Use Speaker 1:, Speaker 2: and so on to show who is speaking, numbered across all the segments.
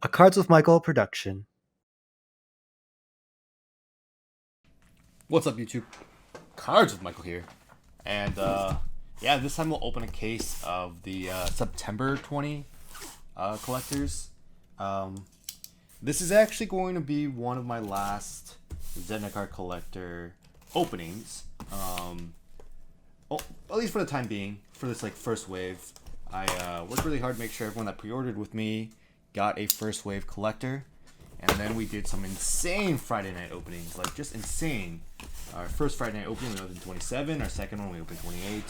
Speaker 1: A Cards with Michael production.
Speaker 2: What's up, YouTube? Cards with Michael here, and yeah, this time we'll open a case of the September 20 collectors. This is actually going to be one of my last Zendikar collector openings. At least for the time being, for this first wave. I worked really hard to make sure everyone that pre-ordered with me got a first wave collector. And then we did some insane Friday night openings, just insane. Our first Friday night opening we opened 27, our second one we opened 28.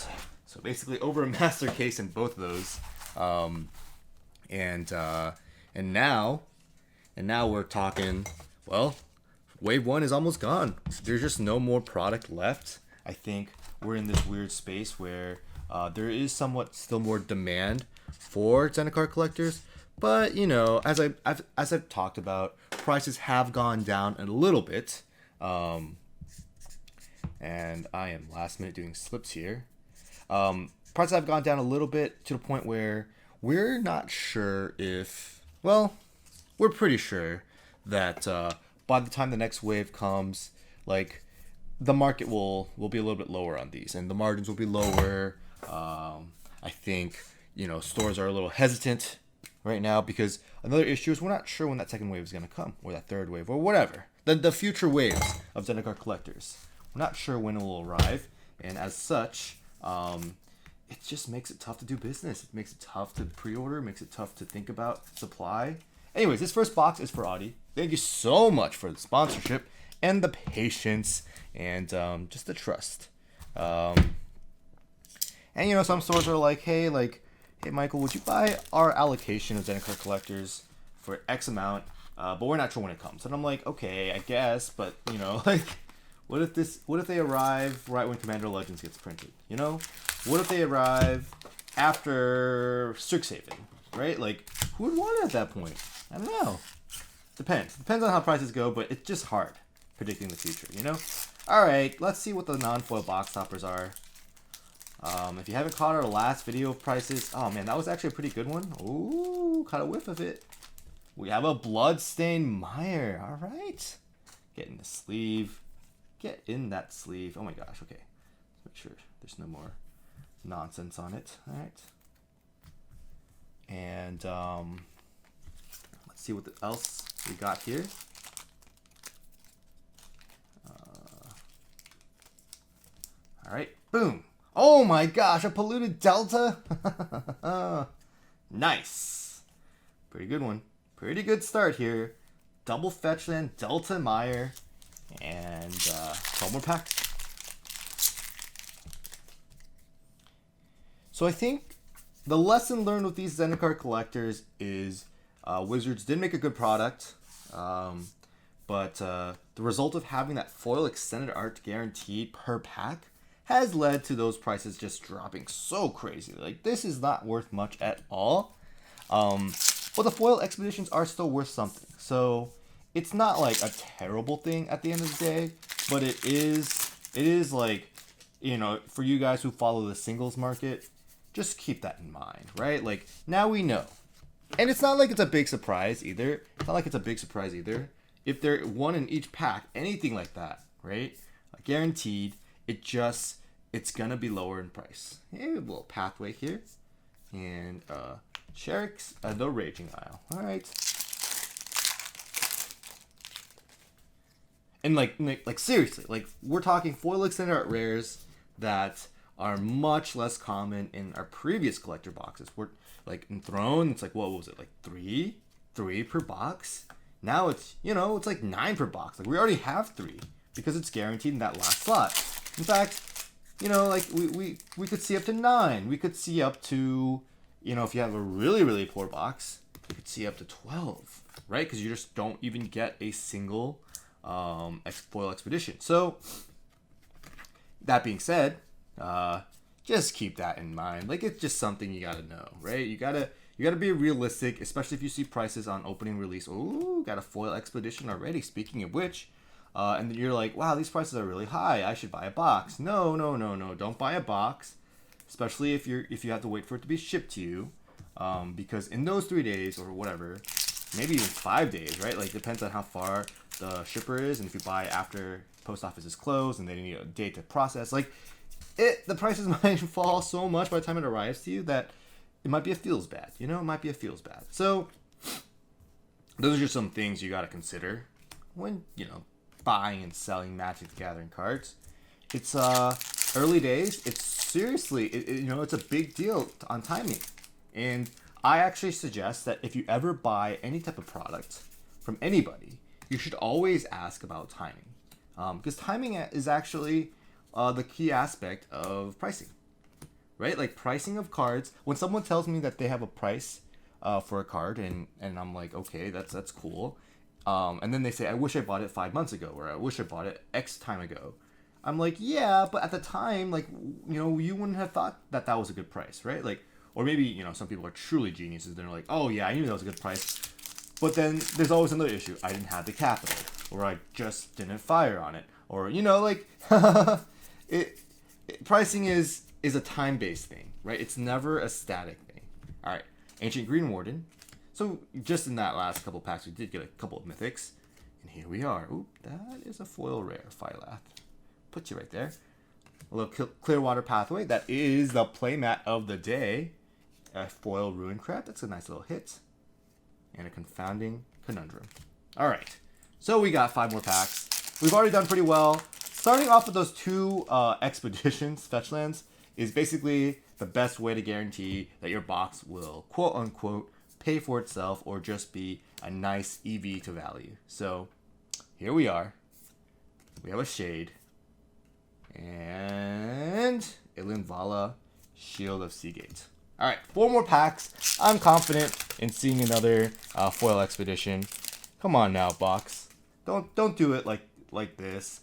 Speaker 2: So basically over a master case in both of those. And now we're talking, well, wave one is almost gone. There's just no more product left. I think we're in this weird space where there is somewhat still more demand for Zendikar collectors. But, as I've talked about, prices have gone down a little bit. And I am last minute doing slips here. Prices have gone down a little bit to the point where we're not sure if... Well, we're pretty sure that by the time the next wave comes, the market will be a little bit lower on these. And the margins will be lower. I think, stores are a little hesitant right now because another issue is we're not sure when that second wave is going to come, or that third wave, or whatever. The future waves of Zendikar collectors. We're not sure when it will arrive, and as such, it just makes it tough to do business. It makes it tough to pre-order, makes it tough to think about supply. Anyways, this first box is for Audis. Thank you so much for the sponsorship and the patience and just the trust. And some stores are like, hey, Michael, would you buy our allocation of Zendikar collectors for X amount? But we're not sure when it comes. And I'm like, okay, I guess, but what if they arrive right when Commander Legends gets printed? What if they arrive after Strixhaven, right? Who would want it at that point? I don't know. Depends on how prices go, but it's just hard predicting the future, All right, let's see what the non-foil Boxtoppers are. If you haven't caught our last video of prices, oh man, that was actually a pretty good one. Ooh, caught a whiff of it. We have a Bloodstained Mire. All right. Get in the sleeve. Get in that sleeve. Oh my gosh, okay. Let's make sure there's no more nonsense on it. All right. And let's see what else we got here. All right, boom. Oh my gosh, a Polluted Delta? Nice. Pretty good one. Pretty good start here. Double Fetchland, Delta Mire, and 12 more packs. So I think the lesson learned with these Zendikar collectors is Wizards did make a good product, but the result of having that foil extended art guaranteed per pack has led to those prices just dropping so crazy. This is not worth much at all. But the foil expeditions are still worth something. So it's not a terrible thing at the end of the day, but it is for you guys who follow the singles market, just keep that in mind, right? Now we know. And it's not it's a big surprise either. If they're one in each pack, anything like that, right? Guaranteed. It's gonna be lower in price. Hey, a little pathway here. And Sherrick's the Raging Isle. Alright. And seriously, we're talking foil extended art rares that are much less common in our previous collector boxes. We're in Throne, it's what was it, three per box? Now it's it's 9 per box. We already have 3 because it's guaranteed in that last slot. In fact, we could see up to 9. We could see up to, if you have a really, really poor box, you could see up to 12, right? Because you just don't even get a single foil expedition. So, that being said, just keep that in mind. It's just something you gotta know, right? You gotta be realistic, especially if you see prices on opening release. Ooh, got a foil expedition already. Speaking of which, and you're like, wow, these prices are really high. I should buy a box. No. Don't buy a box, especially if you have to wait for it to be shipped to you, because in those 3 days or whatever, maybe even 5 days, right? Like depends on how far the shipper is, and if you buy after post office is closed and they need a day to process, like the prices might fall so much by the time it arrives to you that it might be a feels bad, you know, it might be a feels bad. So those are just some things you got to consider when, you know, buying and selling Magic the Gathering cards. It's early days. It's seriously, you know, it's a big deal on timing. And I actually suggest that if you ever buy any type of product from anybody, you should always ask about timing. Because timing is actually the key aspect of pricing, right? Like pricing of cards. When someone tells me that they have a price for a card, and I'm like, okay, that's cool. And then they say, I wish I bought it 5 months ago, or I wish I bought it X time ago. I'm like, yeah, but at the time, like, you know, you wouldn't have thought that that was a good price, right? Like, or maybe, you know, some people are truly geniuses. They're like, oh yeah, I knew that was a good price. But then there's always another issue. I didn't have the capital, or I just didn't fire on it, or, you know, like, pricing is a time-based thing, right? It's never a static thing. All right, Ancient Green Warden. So just in that last couple packs, we did get a couple of mythics, and here we are. Oop, that is a foil rare, Phylath. Put you right there. A little Clearwater Pathway. That is the playmat of the day. A foil Ruin Crab. That's a nice little hit. And a Confounding Conundrum. All right. So we got 5 more packs. We've already done pretty well. Starting off with those 2 expeditions, fetch lands, is basically the best way to guarantee that your box will, quote unquote, pay for itself or just be a nice EV to value. So here we are. We have a Shade. And Ilinvala, Shield of Seagate. All right, 4 more packs. I'm confident in seeing another foil expedition. Come on now, box. Don't do it like this.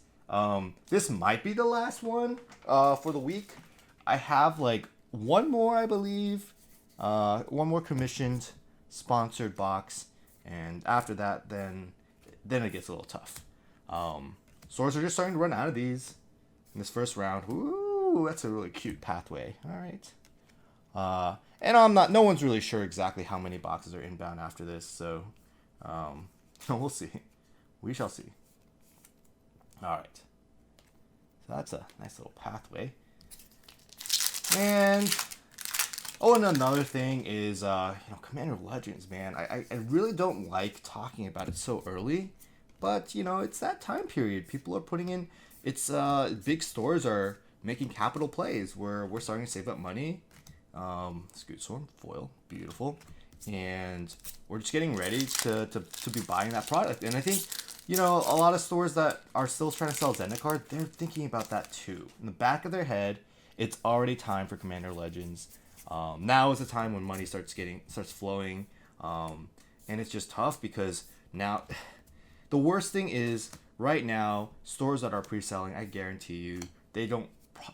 Speaker 2: This might be the last one for the week. I have like 1 more, I believe. 1 more commissioned, sponsored box, and after that, then it gets a little tough. Stores are just starting to run out of these. In this first round. Ooh, that's a really cute pathway. All right. And no one's really sure exactly how many boxes are inbound after this, so we'll see. We shall see. All right. So that's a nice little pathway. And another thing is, Commander Legends, man. I really don't like talking about it so early, but you know, it's that time period. People are putting in. It's big stores are making capital plays where we're starting to save up money. Scoot Storm foil, beautiful, and we're just getting ready to be buying that product. And I think, you know, a lot of stores that are still trying to sell Zendikar, they're thinking about that too. In the back of their head, it's already time for Commander Legends. Now is the time when money starts flowing, and it's just tough because now the worst thing is. Right now, stores that are pre-selling, I guarantee you, they don't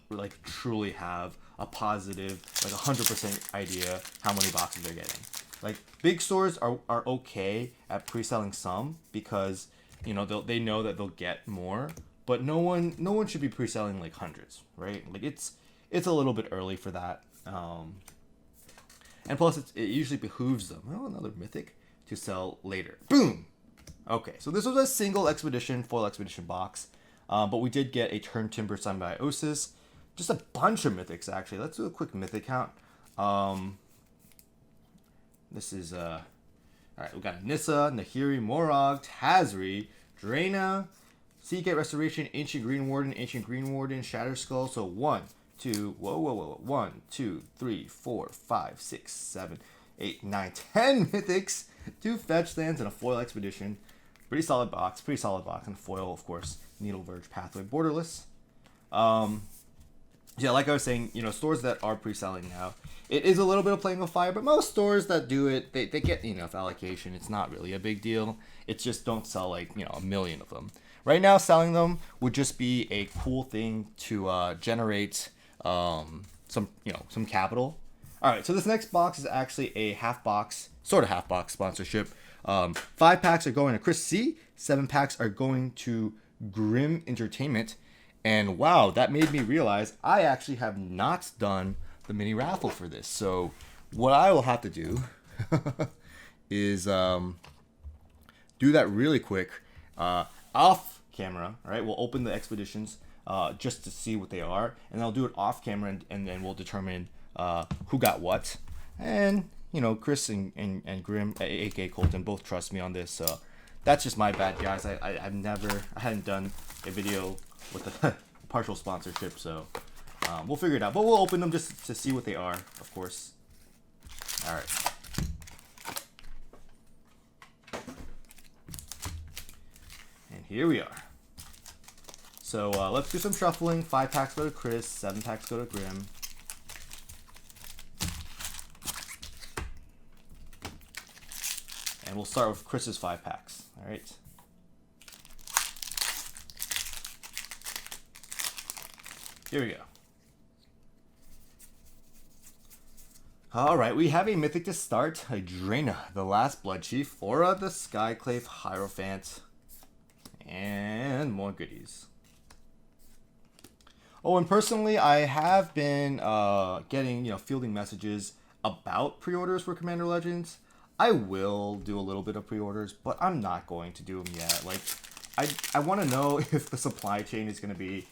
Speaker 2: like truly have a positive, like 100% idea how many boxes they're getting. Like big stores are okay at pre-selling some because, you know, they know that they'll get more, but no one should be pre-selling like hundreds, right? Like it's a little bit early for that. And plus, it usually behooves them. Oh, another mythic to sell later. Boom. Okay, so this was a single expedition, foil expedition box, but we did get a Turn Timber Symbiosis, just a bunch of mythics actually. Let's do a quick mythic count. This is all right. We got Nissa, Nahiri, Morog, Tazri, Draina, Seagate Restoration, Ancient Green Warden, Shatter Skull. So 1, 2, 1, 2, 3, 4, 5, 6, 7, 8, 9, 10 mythics, 2 fetch lands, and a foil expedition. Pretty solid box, and foil, of course, Needle Verge, Pathway, Borderless. Yeah, like I was saying, you know, stores that are pre-selling now, it is a little bit of playing with fire, but most stores that do it, they get enough allocation. It's not really a big deal. It's just don't sell like, you know, 1 million of them. Right now, selling them would just be a cool thing to generate some capital. All right, so this next box is actually a half box sponsorship. 5 packs are going to Chris C. 7 packs are going to Grimm Entertainment. And wow, that made me realize I actually have not done the mini raffle for this. So what I will have to do is do that really quick off camera. All right, we'll open the expeditions just to see what they are, and I'll do it off camera, and then we'll determine who got what. And you know, Chris and Grimm, aka Colton, both trust me on this. So that's just my bad, guys. I hadn't done a video with a partial sponsorship, so we'll figure it out. But we'll open them just to see what they are, of course. All right. And here we are. So let's do some shuffling. 5 packs go to Chris, 7 packs go to Grimm. And we'll start with Chris's 5 packs. All right. Here we go. All right, we have a mythic to start. Hydrana, the Last Blood Chief, Aura, the Skyclave Hierophant, and more goodies. Oh, and personally, I have been getting, fielding messages about pre-orders for Commander Legends. I will do a little bit of pre-orders, but I'm not going to do them yet. Like, I want to know if the supply chain is going to be,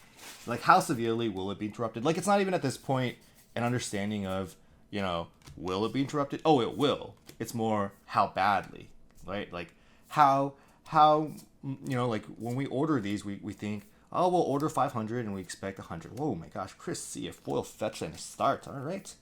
Speaker 2: like, how severely will it be interrupted? Like, it's not even at this point an understanding of, will it be interrupted? Oh, it will. It's more how badly, right? Like, how like, when we order these, we think, oh, we'll order 500 and we expect 100. Whoa, my gosh, Chris, see a foil fetch and a start. All right.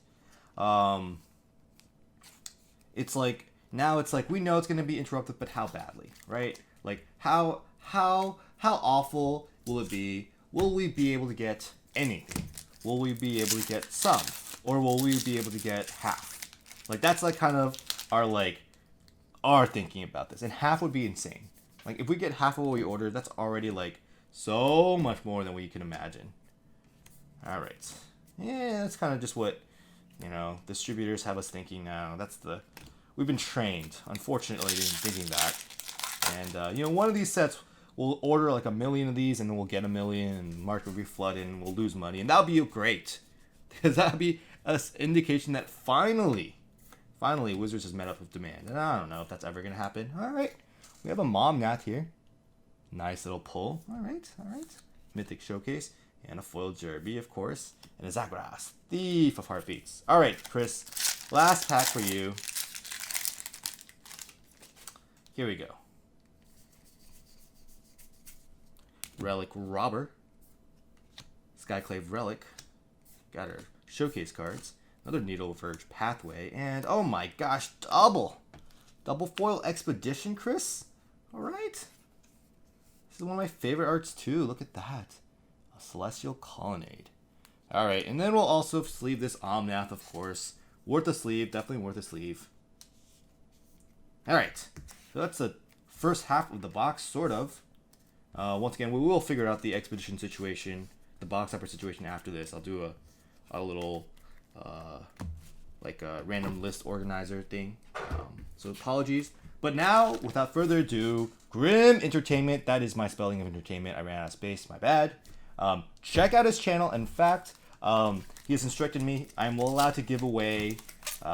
Speaker 2: It's like, now it's like, we know it's going to be interrupted, but how badly, right? Like, how awful will it be? Will we be able to get anything? Will we be able to get some? Or will we be able to get half? Like, that's like kind of our thinking about this. And half would be insane. Like, if we get half of what we ordered, that's already like so much more than we can imagine. All right. Yeah, that's kind of just what, distributors have us thinking now. We've been trained, unfortunately, in thinking that. And, one of these sets, we'll order like 1 million of these, and then we'll get 1 million, and market will be flooded, and we'll lose money. And that'll be great. Because that'll be an indication that finally, Wizards has met up with demand. And I don't know if that's ever going to happen. All right. We have a Mom Nat here. Nice little pull. All right. Mythic Showcase. And a foil Derby, of course. And a Zagras, Thief of Heartbeats. All right, Chris. Last pack for you. Here we go. Relic Robber. Skyclave Relic. Got our showcase cards. Another Needle Verge Pathway. And, oh my gosh, double foil Expedition, Chris. All right. This is one of my favorite arts, too. Look at that. A Celestial Colonnade. All right, and then we'll also sleeve this Omnath, of course. Worth a sleeve. Definitely worth a sleeve. All right. So that's the first half of the box, sort of. Once again, we will figure out the Expedition situation, the Boxtopper situation after this. I'll do a little like a random list organizer thing. So apologies. But now, without further ado, Grimm Entertainment. That is my spelling of entertainment. I ran out of space. My bad. Check out his channel. In fact, he has instructed me. I'm allowed to give away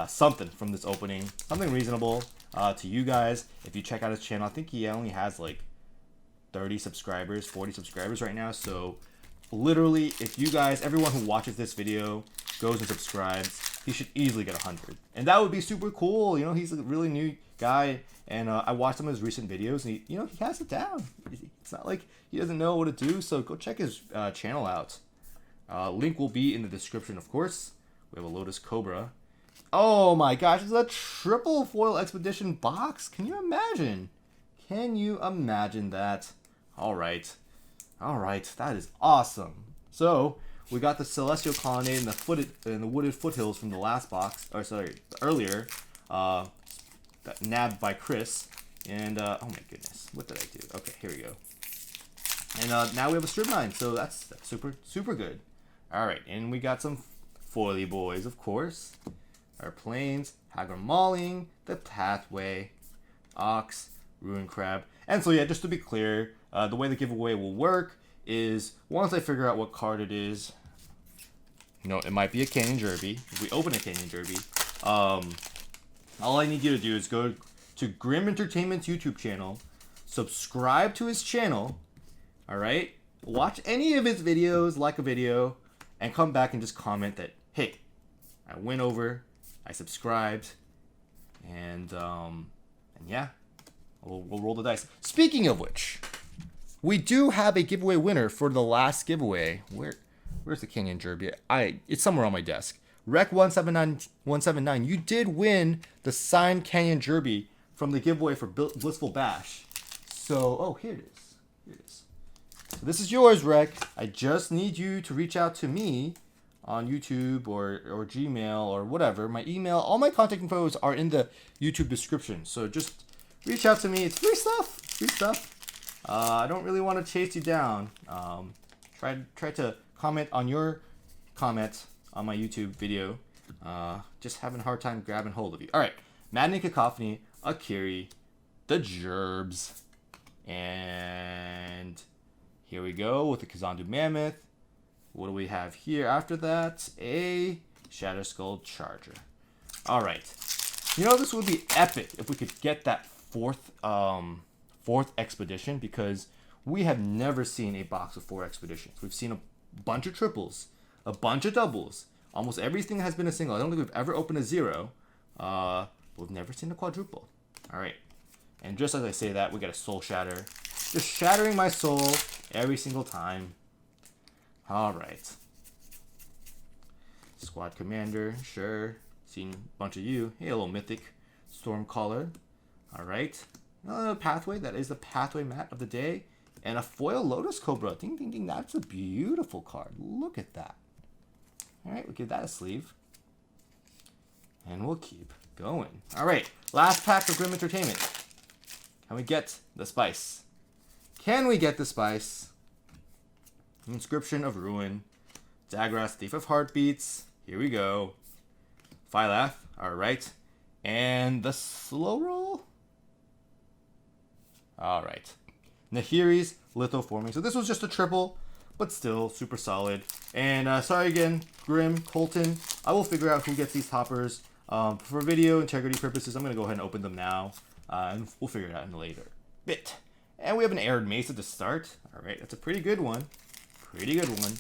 Speaker 2: something from this opening. Something reasonable to you guys. If you check out his channel, I think he only has like 30 subscribers, 40 subscribers right now. So literally, if you guys, everyone who watches this video goes and subscribes, he should easily get 100. And that would be super cool. He's a really new guy. And I watched some of his recent videos, and he has it down. It's not like he doesn't know what to do. So go check his channel out. Link will be in the description, of course. We have a Lotus Cobra. Oh my gosh, it's a triple foil Expedition box. Can you imagine? Can you imagine that? All right, that is awesome. So we got the Celestial Colonnade and the Wooded Foothills from the last box, earlier, nabbed by Chris. And oh my goodness, what did I do? Okay, here we go. And now we have a Strip Mine, so that's super good. All right, and we got some foily boys, of course. Our Plains, Hagar Mauling, the Pathway, Ox, Ruin Crab. And so yeah, just to be clear, the way the giveaway will work is once I figure out what card it is, it might be a Canyon Derby. If we open a Canyon Derby, all I need you to do is go to Grimm Entertainment's YouTube channel, subscribe to his channel, all right? Watch any of his videos, like a video, and come back and just comment that, hey, I went over, I subscribed, and yeah, we'll roll the dice. Speaking of which, we do have a giveaway winner for the last giveaway. Where's the Canyon Derby? It's somewhere on my desk. Rec 179179. You did win the signed Canyon Derby from the giveaway for Blissful Bash. So, oh, here it is. Here it is. So this is yours, Rec. I just need you to reach out to me on YouTube or Gmail or whatever. My email, all my contact infos are in the YouTube description. So just reach out to me. It's free stuff. Free stuff. I don't really want to chase you down. Try to comment on your comments on my YouTube video. Just having a hard time grabbing hold of you. All right, Maddening Cacophony, Akiri, the Gerbs, and here we go with the Kazandu Mammoth. What do we have here after that? A Shatter Skull Charger. All right, you know this would be epic if we could get that fourth expedition, because we have never seen a box of 4 expeditions. We've seen a bunch of triples, a bunch of doubles. Almost everything has been a single. I don't think we've ever opened a 0. But we've never seen a quadruple. All right. And just as I say that, we got a Soul Shatter. Just shattering my soul every single time. All right. Squad Commander, sure. Seen a bunch of you. Hey, a little Mythic Stormcaller. All right. Another Pathway. That is the Pathway mat of the day. And a foil Lotus Cobra. Ding, ding, ding. That's a beautiful card. Look at that. All right, we'll give that a sleeve. And we'll keep going. All right, last pack of Grimm Entertainment. Can we get the spice? Can we get the spice? Inscription of Ruin. Zagras, Thief of Heartbeats. Here we go. Phylath. All right. And the slow roll. All right. Nahiri's Lithoforming. So this was just a triple, but still super solid. And sorry again, Grimm, Colton. I will figure out who gets these toppers. For video integrity purposes, I'm going to go ahead and open them now. And we'll figure it out in a later bit. And we have an Arid Mesa to start. All right, that's a pretty good one. Pretty good one.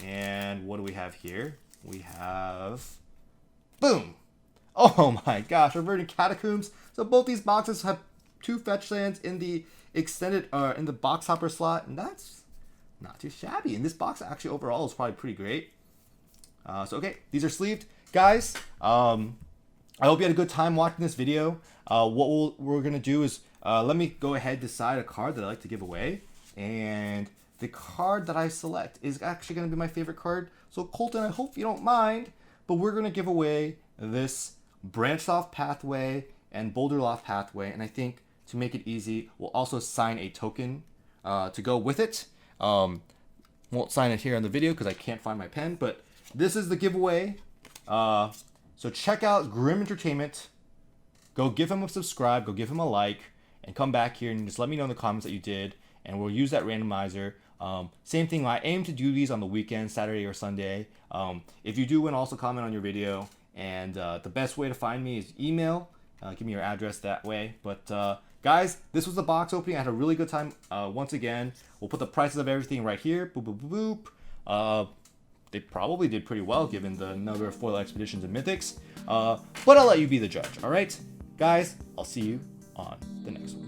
Speaker 2: And what do we have here? We have... Boom! Oh my gosh, Reverting Catacombs. So both these boxes have 2 fetch lands in the extended in the Boxtopper slot, and that's not too shabby. And this box actually overall is probably pretty great. So okay, these are sleeved, guys. I hope you had a good time watching this video. What we're gonna do is let me go ahead and decide a card that I like to give away, and the card that I select is actually gonna be my favorite card. So Colton, I hope you don't mind, but we're gonna give away this Branched Off Pathway and Boulder Loft Pathway, and I think to make it easy, we'll also sign a token to go with it. Won't sign it here on the video because I can't find my pen, but this is the giveaway. So check out Grimm Entertainment. Go give him a subscribe, go give him a like, and come back here and just let me know in the comments that you did, and we'll use that randomizer. Same thing, I aim to do these on the weekend, Saturday or Sunday. If you do win, also comment on your video, and the best way to find me is email. Give me your address that way. But guys, this was the box opening. I had a really good time once again. We'll put the prices of everything right here. Boop, boop, boop, boop. They probably did pretty well given the number of foil expeditions and mythics. But I'll let you be the judge, all right? Guys, I'll see you on the next one.